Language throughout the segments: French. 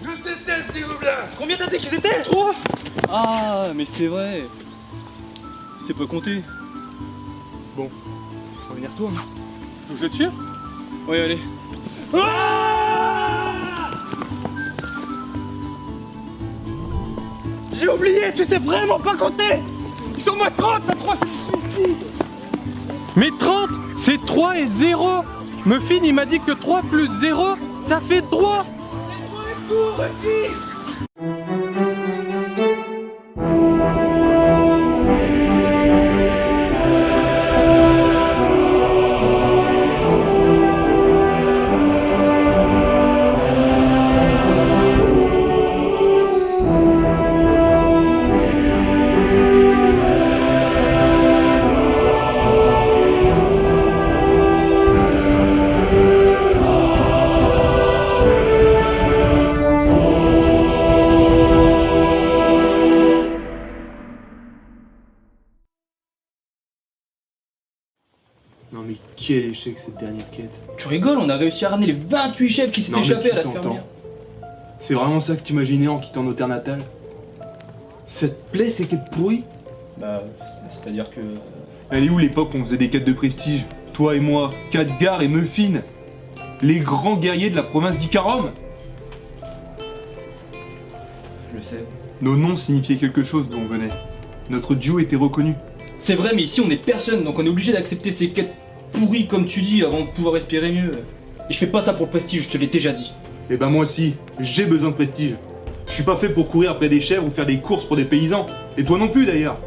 Je déteste les gobelins. Combien t'as dit qu'ils étaient? 3. Ah, mais c'est vrai. C'est pas compté. Bon, on va venir toi. Vous êtes sûr? Oui, allez. J'ai oublié, tu sais vraiment pas compter. Ils sont moins 30, à 3 c'est le suicide. Mais 30, c'est 3 et 0. Muffin il m'a dit que 3 plus 0, ça fait 3. Non mais quel échec cette dernière quête. Tu rigoles, on a réussi à ramener les 28 chefs qui s'étaient Non, mais échappés tu à la t'entends. fermière. C'est vraiment ça que t'imaginais en quittant nos terres natales? Ça te plaît ces quêtes pourries? Bah, c'est-à-dire que... Elle est où l'époque où on faisait des quêtes de prestige? Toi et moi, Khadgar et Muffin, les grands guerriers de la province d'Ikarom. Je le sais. Nos noms signifiaient quelque chose d'où on venait. Notre duo était reconnu. C'est vrai, mais ici on est personne, donc on est obligé d'accepter ces quêtes pourries comme tu dis avant de pouvoir respirer mieux. Et je fais pas ça pour le prestige, je te l'ai déjà dit. Et ben moi aussi, j'ai besoin de prestige. Je suis pas fait pour courir après des chèvres ou faire des courses pour des paysans. Et toi non plus d'ailleurs.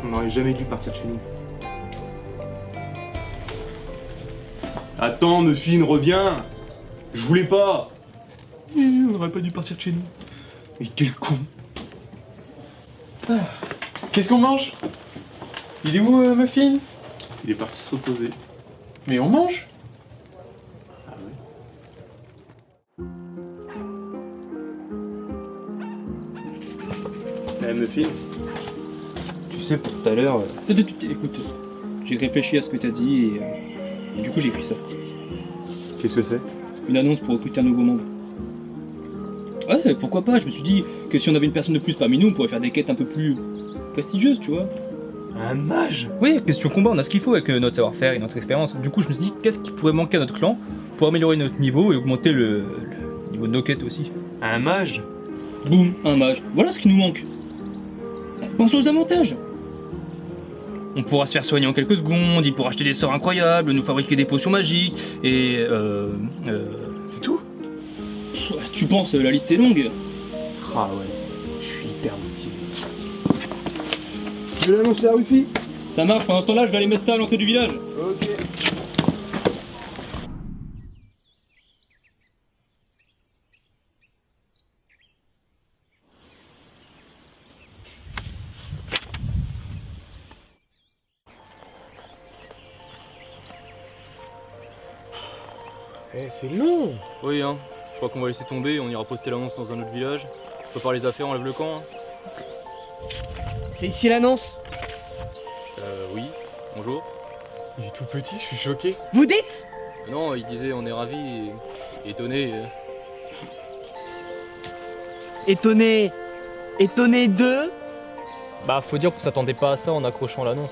On n'aurait jamais dû partir de chez nous. Attends, Muffin, reviens. Je voulais pas. On n'aurait pas dû partir de chez nous. Mais quel con. Qu'est-ce qu'on mange? Il est où Muffin? Il est parti se reposer. Mais on mange? Ah ouais. Eh Muffin, tu sais pour tout à l'heure... Écoute, j'ai réfléchi à ce que t'as dit et du coup j'ai écrit ça. Qu'est-ce que c'est? Une annonce pour recruter un nouveau membre. Ouais, pourquoi pas, je me suis dit que si on avait une personne de plus parmi nous, on pourrait faire des quêtes un peu plus prestigieuses, tu vois. Un mage? Oui, question combat, on a ce qu'il faut avec notre savoir-faire et notre expérience. Du coup, je me suis dit, qu'est-ce qui pourrait manquer à notre clan pour améliorer notre niveau et augmenter le niveau de nos quêtes aussi. Un mage? Boum, un mage. Voilà ce qui nous manque. Pensons aux avantages. On pourra se faire soigner en quelques secondes, il pourra acheter des sorts incroyables, nous fabriquer des potions magiques, et C'est tout? tu penses, la liste est longue. Ah ouais, je suis hyper motivé. Je vais l'annoncer à Ruffy. Ça marche, pendant ce temps-là, je vais aller mettre ça à l'entrée du village. Ok. C'est long. Oui, hein. Je crois qu'on va laisser tomber, on ira poster l'annonce dans un autre village. On peut parler les affaires, on lève le camp. Hein. C'est ici l'annonce. Oui. Bonjour. Il est tout petit, je suis choqué. Vous dites? Non, il disait on est ravis et étonnés. Étonné. Étonné de? Bah, faut dire qu'on s'attendait pas à ça en accrochant l'annonce.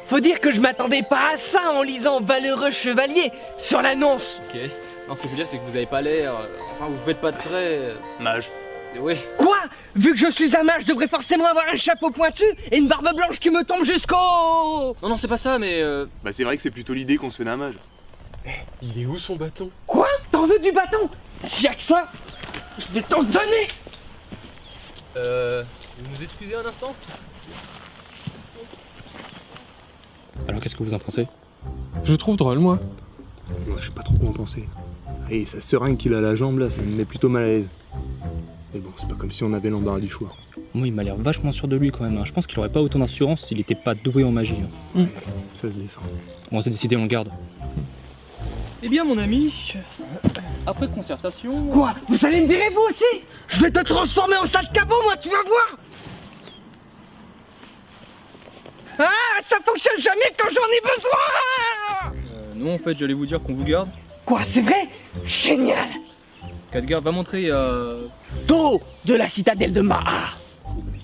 Faut dire que je m'attendais pas à ça en lisant Valeureux Chevalier sur l'annonce. Ok. Non, ce que je veux dire, c'est que vous avez pas l'air. Enfin, vous faites pas très. Mage. Oui. Quoi? Vu que je suis un mage, je devrais forcément avoir un chapeau pointu et une barbe blanche qui me tombe jusqu'au... Non, c'est pas ça, mais. Bah c'est vrai que c'est plutôt l'idée qu'on se fait d'un mage. Il est où son bâton? Quoi? T'en veux du bâton? S'il y a que ça, je vais t'en donner. Vous nous excusez un instant? Alors, qu'est-ce que vous en pensez? Je le trouve drôle, moi. Moi je sais pas trop quoi en penser. Et sa seringue qu'il a à la jambe là, ça me met plutôt mal à l'aise. Mais bon, c'est pas comme si on avait l'embarras du choix. Moi, il m'a l'air vachement sûr de lui quand même. Hein. Je pense qu'il aurait pas autant d'assurance s'il était pas doué en magie. Hein. Ça se défend. Bon, c'est décidé, on le garde. Eh bien, mon ami, après concertation. Quoi? Vous allez me virer vous aussi? Je vais te transformer en sale cabot, moi, tu vas voir. Ah, ça fonctionne jamais quand j'en ai besoin. Non, en fait, j'allais vous dire qu'on vous garde. Quoi, c'est vrai? Génial. Khadgar, va montrer à Toho de la citadelle de Maha.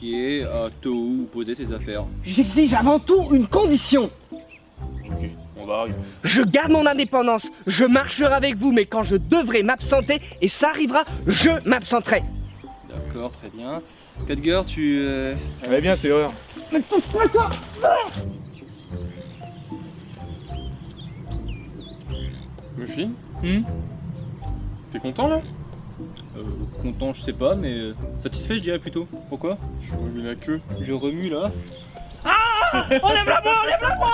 pied, à Toho où poser tes affaires. J'exige avant tout une condition. Ok, on va arriver. Je garde mon indépendance, je marcherai avec vous, mais quand je devrai m'absenter, et ça arrivera, je m'absenterai. D'accord, très bien. Khadgar, tu... Allez bien, Théodore. Mais touche pas quoi. Muffy, Hmm t'es content là? Content, je sais pas, mais satisfait, je dirais plutôt. Pourquoi? Je remue la queue. Je remue là. Enlève la main, enlève la main.